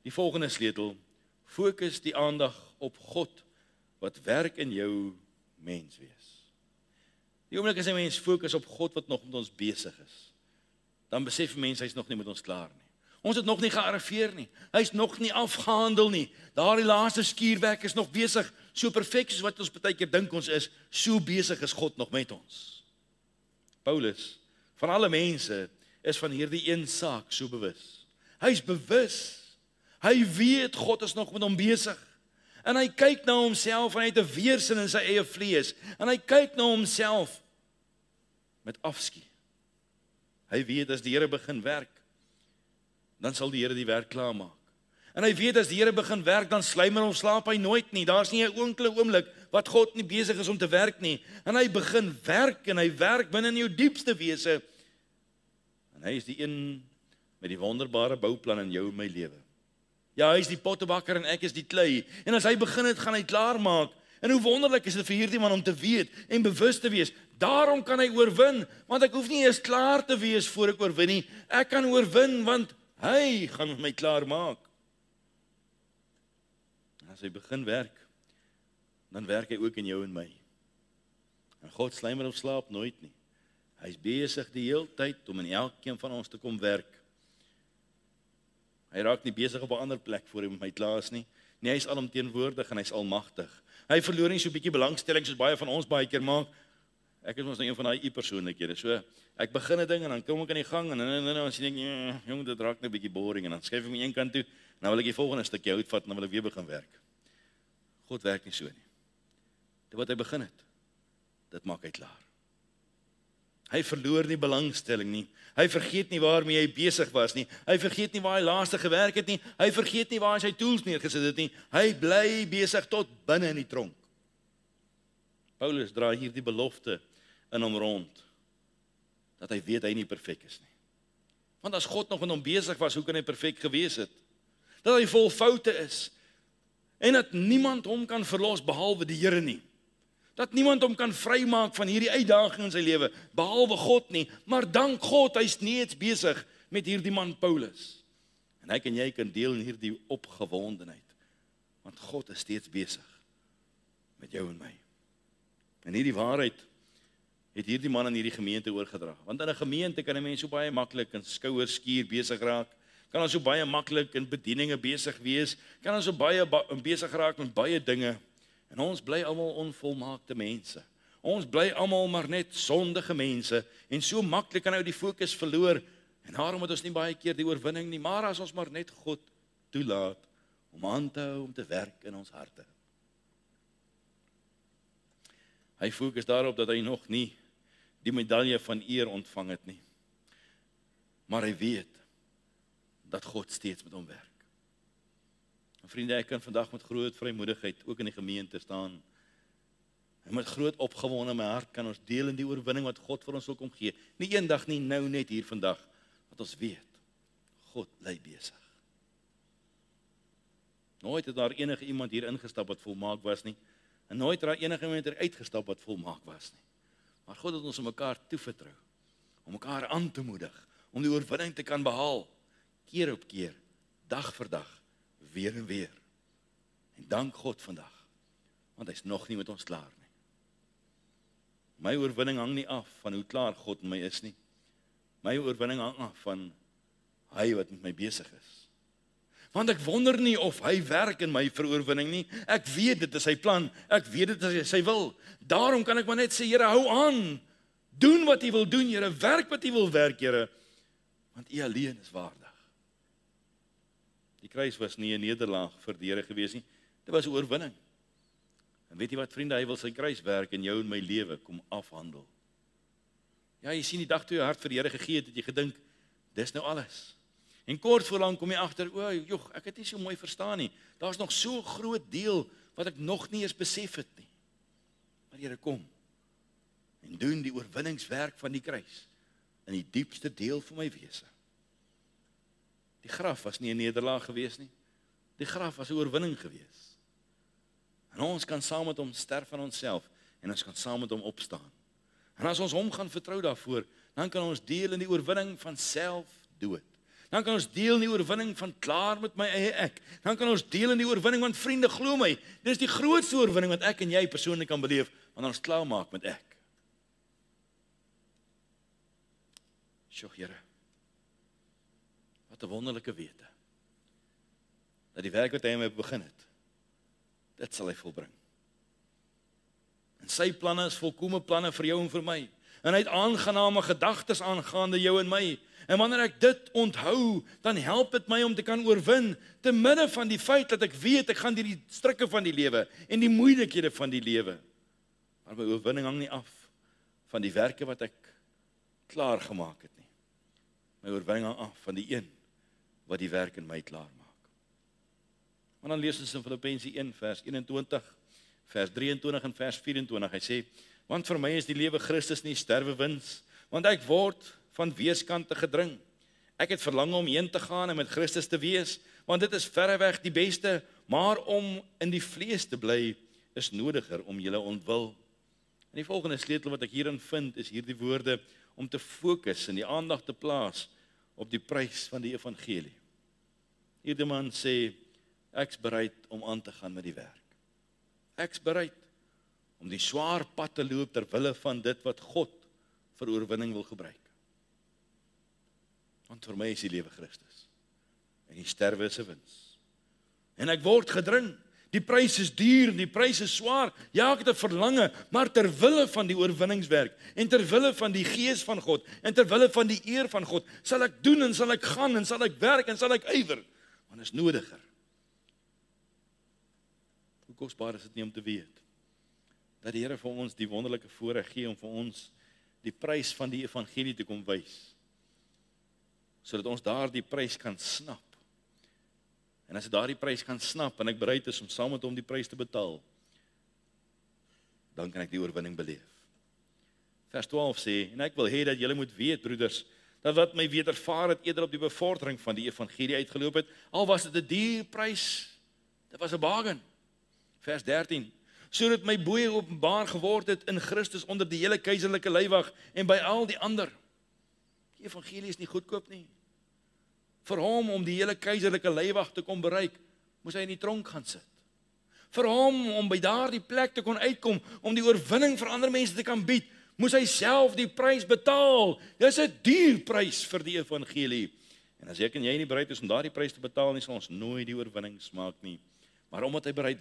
die volgende sleutel, fokus die aandag op God, wat werk in jou mens wees. Die oomblik as 'n mens fokus op God wat nog met ons besig is, dan besef mense hy's nog nie met ons klaar nie. Ons het nog nie gearriveer nie. Hy's nog nie afgehandel nie. Daardie laaste skuurwerk is nog besig. So perfek soos wat ons baie keer dink ons is, so besig is God nog met ons. Paulus, van alle mense, is van hierdie een saak so bewus. Hy's bewus. Hy weet God is nog met hom besig. En hy kyk na homself en hy het 'n weerstand in sy eie vlees. En hy kyk na homself met afskuw. Hy weet as die Here begin werk, dan sal die Here die werk klaarmaak. En hy weet as die Here begin werk, dan slymer hom slaap hy nooit nie. Daar's nie 'n enkele oomblik wat God nie besig is om te werk nie. En hy begin werk en hy werk binne in jou diepste wese. En hy is die een met die wonderbare bouplan in jou en my lewe. Ja, hy is die pottebakker en ek is die klei. En as hy begin het, gaan hy klaarmaak. En hoe wonderlik is dit vir hierdie man om te weet en bewus te wees. Daarom kan hy oorwin, want ek hoef nie eers klaar te wees voor ek oorwin nie. Ek kan oorwin, want hy gaan my klaar maak. En as hy begin werk, dan werk hy ook in jou en my. En God slymer of slaap nooit nie. Hy's besig die hele tyd om in elkeen van ons te kom werk. Hy raak nie besig op 'n ander plek voor hy met my klaar is nie. Nee, hy is alomteenwoordig en hy's almagtig. Hy verloor nie so 'n bietjie belangstelling soos baie van ons baie keer maak. Ek is mos nou een van daai u-persoonlikhede. So, ek begin 'n ding en dan kom ek aan die gang en dan sien ek, jong, dit raak net 'n bietjie boring en dan skuif ek my een kant toe. Nou wil ek die volgende stukkie hout vat en dan wil ek weer begin werk. God werk nie so nie. Dit wat hy begin het, dit maak hy klaar. Hy verloor nie belangstelling nie. Hy vergeet nie waarmee hy besig was nie. Hy vergeet nie waar hy laaste gewerk het nie. Hy vergeet nie waar hy sy tools neergesit het nie. Hy bly besig tot binne in die tronk. Paulus dra hier die belofte in hom rond, dat hy weet hy nie perfek is nie. Want as God nog met hom besig was, hoe kan hy perfek gewees het? Dat hy vol foute is, en dat niemand hom kan verlos behalwe die Here nie. Dat niemand hom kan vrymaak van hierdie uitdaging in sy lewe, behalwe God nie, maar dank God, hy's steeds besig met hierdie man Paulus. En hy en jy kan deel in hierdie opgewondenheid, want God is steeds besig met jou en my. En hierdie waarheid het hierdie man in hierdie gemeente oorgedra. Want in 'n gemeente kan 'n mens so baie maklik in skouerskuur besig raak, kan ons so baie maklik in bedieninge besig wees, kan ons so baie besig raak met baie dinge. En ons bly almal onvolmaakte mense. Ons bly almal maar net sondige mense en so maklik kan nou die fokus verloor en daarom het ons nie baie keer die oorwinning nie, maar as ons maar net God toelaat om aan te hou, om te werk in ons harte. Hy fokus daarop dat hy nog nie die medalje van eer ontvang het nie. Maar hy weet dat God steeds met hom werk. En vriende, ek kan vandag met groot vrymoedigheid ook in die gemeente staan. En met groot opgewonde in my hart kan ons deel in die oorwinning wat God vir ons wil kom gee. Nie eendag nie, nou net hier vandag, wat ons weet, God bly besig. Nooit het daar enige iemand hier ingestap wat volmaak was nie, en nooit het daar enige iemand hier uitgestap wat volmaak was nie. Maar God het ons om mekaar toevertrou, om mekaar aan te moedig, om die oorwinning te kan behaal, keer op keer, dag vir dag, weer en weer. En dank God vandag, want hy is nog nie met ons klaar nie. My oorwinning hang nie af van hoe klaar God met my is nie. My oorwinning hang af van hy wat met my besig is. Want ek wonder nie of hy werk in my vir oorwinning nie. Ek weet dit is sy plan. Ek weet dit is sy wil. Daarom kan ek maar net sê, Here, hou aan. Doen wat U wil doen, Here. Werk wat U wil werk, Here. Want U alleen is waardig. Die kruis was nie 'n nederlaag vir die Here gewees nie. Dit was 'n oorwinning. En weet jy wat, vriende, hy wil sy kruiswerk in jou en my lewe kom afhandel. Ja, jy sien die dag toe jy hart vir die Here gegee het jy gedink, dis nou alles. En kort voorlang kom jy agter, ek het nie so mooi verstaan nie. Daar's nog so 'n groot deel wat ek nog nie eens besef het nie. Maar Here, kom en doen die oorwinningswerk van die kruis in die diepste deel van my wese. Die graf was nie 'n nederlaag gewees nie. Die graf was 'n oorwinning gewees. En ons kan saam met hom sterf aan onsself en ons kan saam met hom opstaan. En as ons hom gaan vertrou daarvoor, dan kan ons deel in die oorwinning van selfdood. Dan kan ons deel in die oorwinning van klaar met my eie ek. Dan kan ons deel in die oorwinning van vriende, glo my, dis die grootste oorwinning wat ek en jy persoonlik kan beleef, wanneer ons klaar maak met ek. Sjoe, Here, wat 'n wonderlike wete, dat die werk wat hy mee begin het, dit sal hy volbring. En sy planne is volkome planne vir jou en vir my. En hy het aangename gedagtes aangaande jou en my. En wanneer ek dit onthou, dan help dit my om te kan oorwin, te midde van die feit dat ek weet, ek gaan deur die strikke van die lewe, en die moeilikhede van die lewe. Maar my oorwinning hang nie af van die werke wat ek klaar gemaak het nie. My oorwinning hang af van die een, wat die werk in my klaar maak. Maar dan lees ons in Filippense 1 vers 21, vers 23 en vers 24. Hy sê, want vir my is die lewe Christus nie sterwe wins, want ek word van weerskante gedring. Ek het verlang om heen te gaan en met Christus te wees, want dit is verreweg die beste, maar om in die vlees te bly, is nodiger om julle ontwil. En die volgende sleutel wat ek hierin vind, is hierdie woorde, om te fokus en die aandag te plaas op die prys van die evangelie. Hierdie man sê, ek's bereid om aan te gaan met die werk. Ek's bereid om die swaar pad te loop ter wille van dit wat God vir oorwinning wil gebruik. Want vir my is die lewe Christus en die sterwe is 'n wins. En ek word gedring. Die prys is duur, die prys is swaar. Ja, ek het 'n verlange, maar ter wille van die oorwinningswerk en ter wille van die gees van God en ter wille van die eer van God, sal ek doen en sal ek gaan en sal ek werk en sal ek ywer, want dit is nodiger. Hoe kosbaar is dit nie om te weet dat die Here vir ons die wonderlike voorreg gee om vir ons die prys van die evangelie te kom wys, sodat ons daardie prys kan snap. En as ek daardie prys kan snap en ek bereid is om saam met hom die prys te betaal, dan kan ek die oorwinning beleef. Vers 12 sê, en ek wil hê dat julle moet weet, broeders, dat wat my wedervaar het eerder op die bevordering van die evangelie uitgeloop het, al was dit 'n duur prys, dit was 'n bargain. Vers 13, sodat my boeye openbaar geword het in Christus onder die hele keiserlike leiwag en by al die ander. Die evangelie is nie goedkoop nie. Vir hom om die hele keiserlike leiwag te kom bereik, moes hy in die tronk gaan sit. Vir hom om by daardie plek te kon uitkom, om die oorwinning vir ander mense te kan bied, moes hy self die prys betaal. Dis 'n duur prys vir die evangelie. En as ek en jy nie bereid is om daardie prys te betaal nie, sal ons nooit die oorwinning smaak nie. Maar omdat hy bereid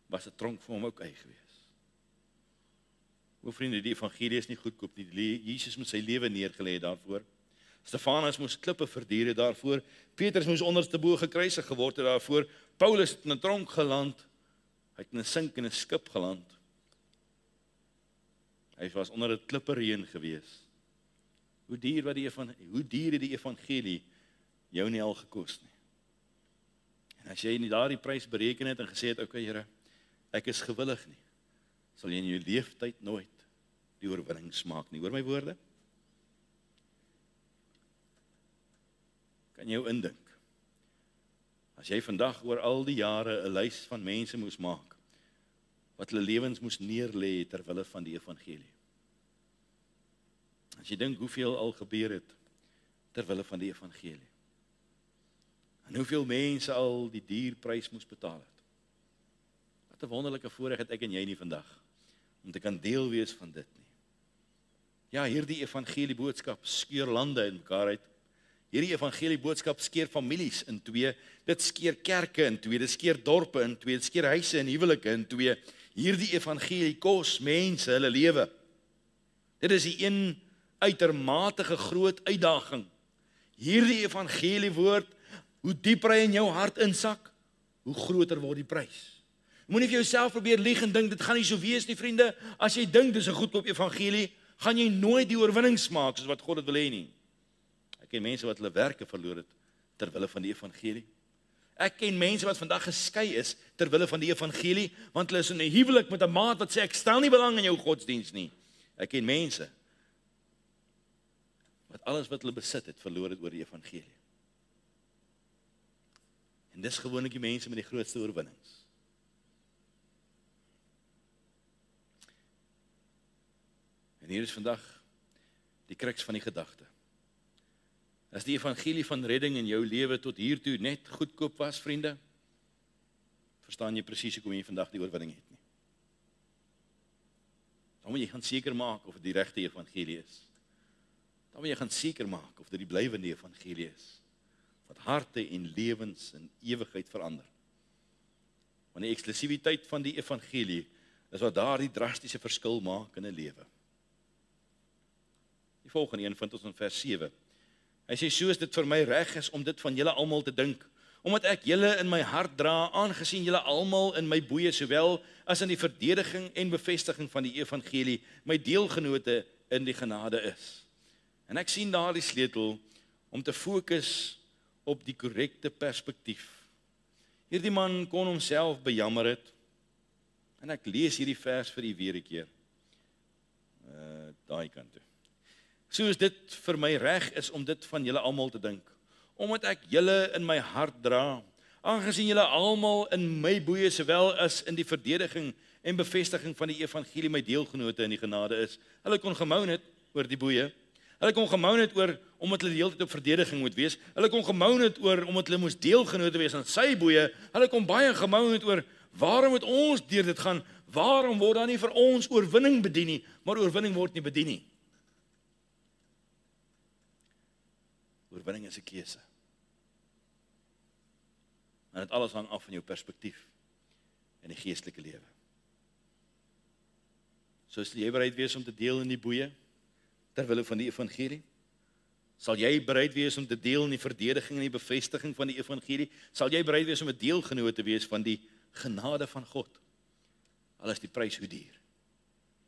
was 'n tronk vir hom ook eie gewees. O vriende, die evangelie is nie goedkoop nie. Jesus moet sy lewe neergelê daarvoor. Stefanus moes klippe verduur daarvoor. Petrus moes onderste bo gekruisig geword het daarvoor. Paulus het in 'n tronk geland. Hy het in 'n sink en 'n skip geland. Hy was onder 'n klippereën gewees. Hoe duur het die evangelie jou nie al gekos nie? En as jy nie daardie prys bereken het en gesê het, okay Here, ek is gewillig nie, sal jy in jou leeftyd nooit die oorwinning smaak nie. Hoor my woorde? Kan jou indink, as jy vandag oor al die jare 'n lys van mense moes maak, wat hulle lewens moes neerlê ter wille van die evangelie. As jy dink hoeveel al gebeur het ter wille van die evangelie. En hoeveel mense al die duur prys moes betaal het. Wat 'n wonderlike voorreg het ek en jy nie vandag, om te kan deel wees van dit nie. Ja, hierdie evangelie boodskap skeur lande in mekaar uit. Hierdie evangelie boodskap skeer families in twee, dit skeer kerke in twee, dit skeer dorpe in twee, dit skeer huise en huwelike in twee. Hierdie evangelie kos mense hulle lewe. Dit is die een uitermate groot uitdaging. Hierdie evangelie woord, hoe dieper hy in jou hart insak, hoe groter word die prys. Moenie vir jouself probeer lieg en dink, dit gaan nie so wees nie, vriende. As jy dink, dis 'n goedkoop evangelie, gaan jy nooit die oorwinning smaak, soos wat God dit wil hê nie. Ek ken mense wat hulle werke verloor het, terwille van die evangelie. Ek ken mense wat vandag geskei is, terwille van die evangelie, want hulle is in 'n huwelik met 'n maat wat sê, ek stel nie belang in jou godsdiens nie. Ek ken mense, wat alles wat hulle besit het, verloor het oor die evangelie. En dis gewoonlik die mense met die grootste oorwinnings. En hier is vandag die kruks van die gedagte. As die evangelie van redding in jou lewe tot hiertoe net goedkoop was, vriende, verstaan jy presies hoekom jy vandag die oorwinning het nie. Dan moet jy gaan seker maak of dit die regte evangelie is. Dan moet jy gaan seker maak of dit die blywende evangelie is, wat harte en lewens in ewigheid verander. Want die eksklusiwiteit van die evangelie is wat daar die drastiese verskil maak in 'n lewe. Die volgende een vind ons in vers 7. Hy sê, soos dit vir my reg is om dit van julle almal te dink, omdat ek julle in my hart dra, aangesien julle almal in my boeye, sowel as in die verdediging en bevestiging van die evangelie, my deelgenote in die genade is. En ek sien daar die sleutel om te fokus op die korrekte perspektief. Hierdie man kon homself bejammer het, en ek lees hierdie vers vir u weer 'n keer. Daai kant toe. Soos dit vir my reg is om dit van julle almal te dink, omdat ek julle in my hart dra, aangesien julle almal in my boeye, sowel as in die verdediging en bevestiging van die evangelie, my deelgenote in die genade is. Hulle kon gemoun het oor die boeye, hulle kon gemoun het oor, omdat hulle die hele tyd op verdediging moet wees, hulle kon gemoun het oor, omdat hulle moes deelgenote wees aan sy boeye, hulle kon baie gemoun het oor, waarom moet ons deur dit gaan, waarom word daar nie vir ons oorwinning bedien nie, maar oorwinning word nie bedien nie. Oorwinning is 'n keuse. En dit alles hang af van jou perspektief in die geestelike lewe. So sal jy bereid wees om te deel in die boeye, terwille van die evangelie? Sal jy bereid wees om te deel in die verdediging en die bevestiging van die evangelie? Sal jy bereid wees om 'n deelgenoot te wees van die genade van God? Al is die prys hoe duur.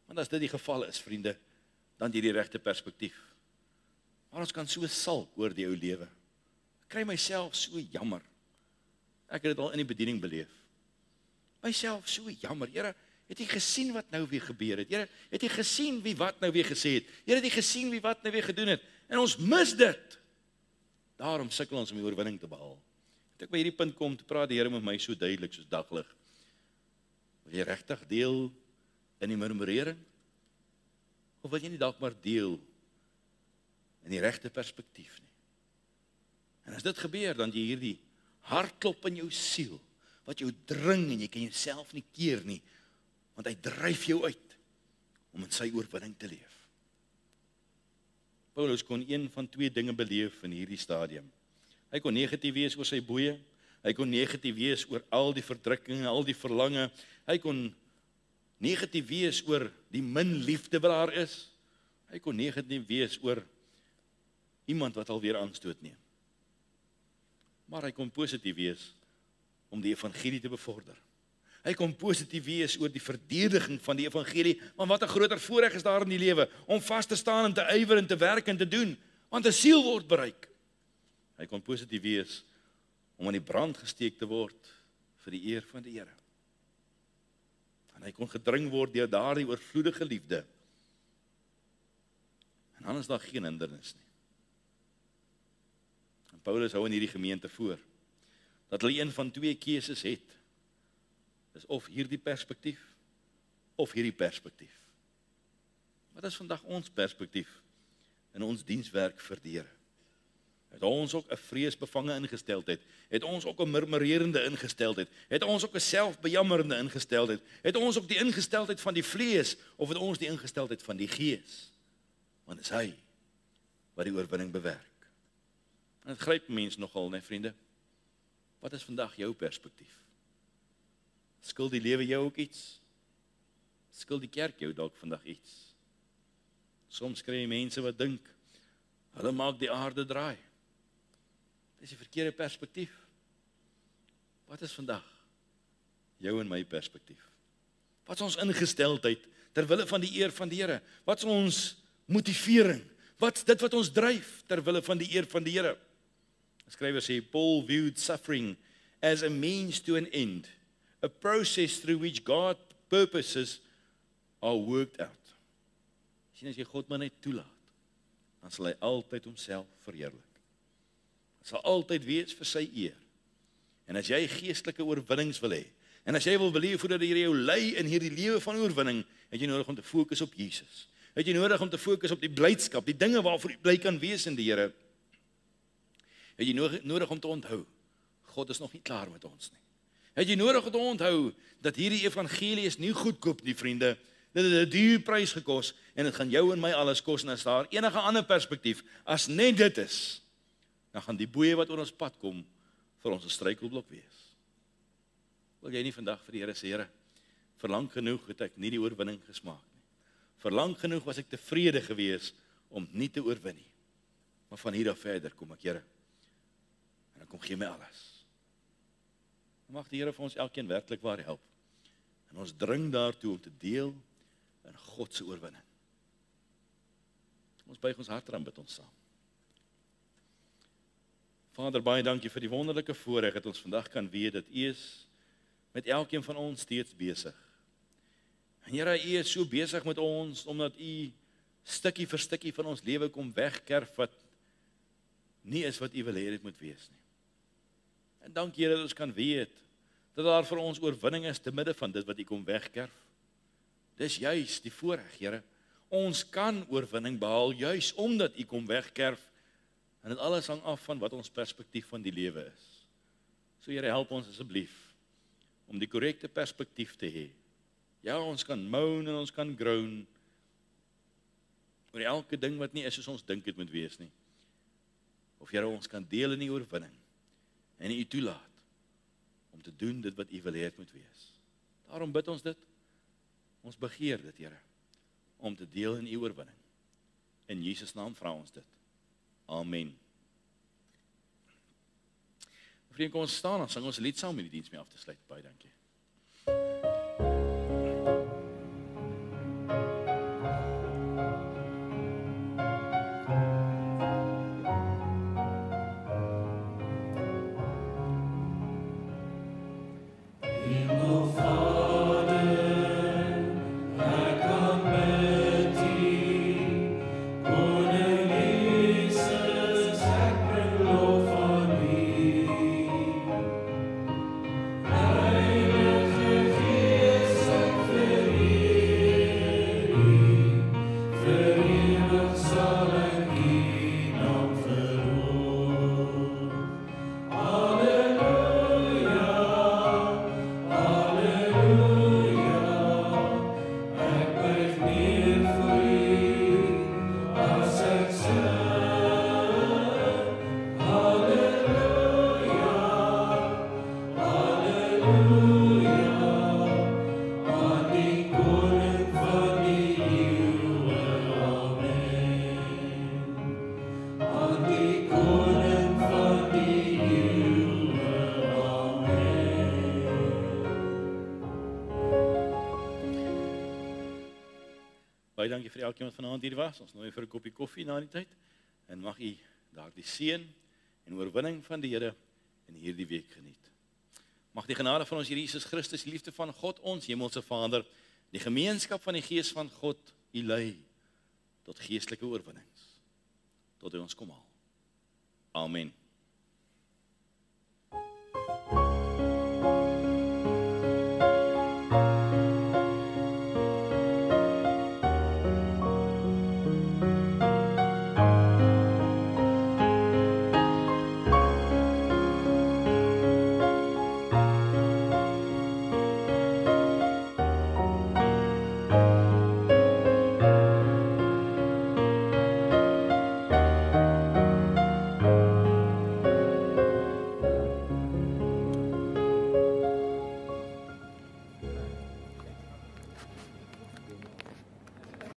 Want as dit die geval is, vriende, dan het jy die regte perspektief. Maar ons kan so sulk oor die ou lewe. Ek kry myself so jammer. Ek het dit al in die bediening beleef. Myself so jammer. Here, het jy gesien wat nou weer gebeur het? Here, het jy gesien wie wat nou weer gesê het? Here, het jy gesien wie wat nou weer gedoen het? En ons mis dit. Daarom sukkel ons om die oorwinning te behaal. As ek by hierdie punt kom, te praat die Here met my so duidelik soos daglig. Wil jy regtig deel in die murmurering? Of wil jy nie dalk maar deel in die regte perspektief nie? En as dit gebeur, dan jy hierdie hartklop in jou siel, wat jou dring en jy kan jouself nie keer nie, want hy dryf jou uit om in sy oorwinning te leef. Paulus kon een van twee dinge beleef in hierdie stadium. Hy kon negatief wees oor sy boeye, hy kon negatief wees oor al die verdrukking, al die verlange, hy kon negatief wees oor die min liefde wat daar is, hy kon negatief wees oor iemand wat alweer aanstoot neem. Maar hy kon positief wees om die evangelie te bevorder. Hy kon positief wees oor die verdediging van die evangelie, want wat 'n groter voorreg is daar in die lewe, om vas te staan en te ywer en te werk en te doen, want 'n siel word bereik. Hy kon positief wees om aan die brand gesteek te word vir die eer van die Here. En hy kon gedring word deur daardie oorvloedige liefde. En dan is daar geen hindernis nie. En Paulus hou in hierdie gemeente voor, dat hulle een van twee keuses het. Dis of hierdie perspektief, of hierdie perspektief. Wat is vandag ons perspektief in ons dienswerk vir die Here? Het ons ook 'n vreesbevange ingesteldheid? Het ons ook 'n murmurerende ingesteldheid? Het ons ook 'n selfbejammerende ingesteldheid? Het ons ook die ingesteldheid van die vlees, of het ons die ingesteldheid van die gees? Want dit is hy wat die oorwinning bewerk. En dit gryp mense nogal, né, vriende? Wat is vandag jou perspektief? Skil die lewe jou ook iets? Skil die kerk jou dalk vandag iets? Soms kry jy mense wat dink, hulle maak die aarde draai. Dis die verkeerde perspektief. Wat is vandag jou en my perspektief? Wat is ons ingesteldheid terwille van die eer van die Here? Wat is ons motivering? Wat is dit wat ons dryf terwille van die eer van die Here? Die skrywer sê, Paul viewed suffering as a means to an end, a process through which God's purposes are worked out. Sien, as jy God maar net toelaat, dan sal hy altyd homself verheerlik. Dit sal altyd wees vir sy eer. En as jy geestelike oorwinnings wil hê, en as jy wil beleef hoe dat die Here jou lei in hierdie lewe van oorwinning, het jy nodig om te fokus op Jesus. Het jy nodig om te fokus op die blydskap, die dinge waarvoor jy bly kan wees in die Here. Het jy nodig om te onthou, God is nog nie klaar met ons nie. Het jy nodig om te onthou, dat hierdie evangelie is nie goedkoop nie, vriende. Dit het 'n duur prys gekos, en dit gaan jou en my alles kos, en as daar enige ander perspektief, as net dit is, dan gaan die boeie wat oor ons pad kom, vir ons 'n struikelblok wees. Wil jy nie vandag vir die Here sê, Here, verlang genoeg het ek nie die oorwinning gesmaak nie. Verlang genoeg was ek tevrede gewees om nie te oorwin nie. Maar van hier af verder kom ek, Here, en dan kom gee my alles. En mag die Here vir ons elkeen werklik waar help. En ons dring daartoe om te deel in God se oorwinning. Ons buig ons hart aan, bid ons saam. Vader, baie dankie vir die wonderlike voorreg dat ons vandag kan weet dat U is met elkeen van ons steeds besig. En Here, U is so besig met ons omdat U stukkie vir stukkie van ons lewe kom wegkerf wat nie is wat U wil hê dit moet wees nie. En dankie Here dat ons kan weet dat daar vir ons oorwinning is te midde van dit wat U kom wegkerf. Dis juis die voorreg, Here. Ons kan oorwinning behaal juis omdat U kom wegkerf. En dit alles hang af van wat ons perspektief van die lewe is. So Here, help ons asseblief om die korrekte perspektief te hê. Ja, ons kan moan en ons kan groan oor elke ding wat nie is soos ons dink dit moet wees nie. Of Here, ons kan deel in die oorwinning en U toelaat om te doen dit wat U wil hê dit moet wees. Daarom bid ons dit. Ons begeer dit, Here, om te deel in U oorwinning. In Jesus naam vra ons dit. Amen. Vriende, kom ons staan, dan sing ons 'n lied saam om die diens mee af te sluit. Baie dankie. Baie dankie vir elkeen wat vanaand hier was. Ons nooi vir 'n koppie koffie na die tyd. En mag U daardie seën en oorwinning van die Here in hierdie week geniet. Mag die genade van ons Here Jesus Christus, die liefde van God, ons hemelse Vader, die gemeenskap van die Gees van God, U lei tot geestelike oorwinnings. Tot hy ons kom haal. Amen.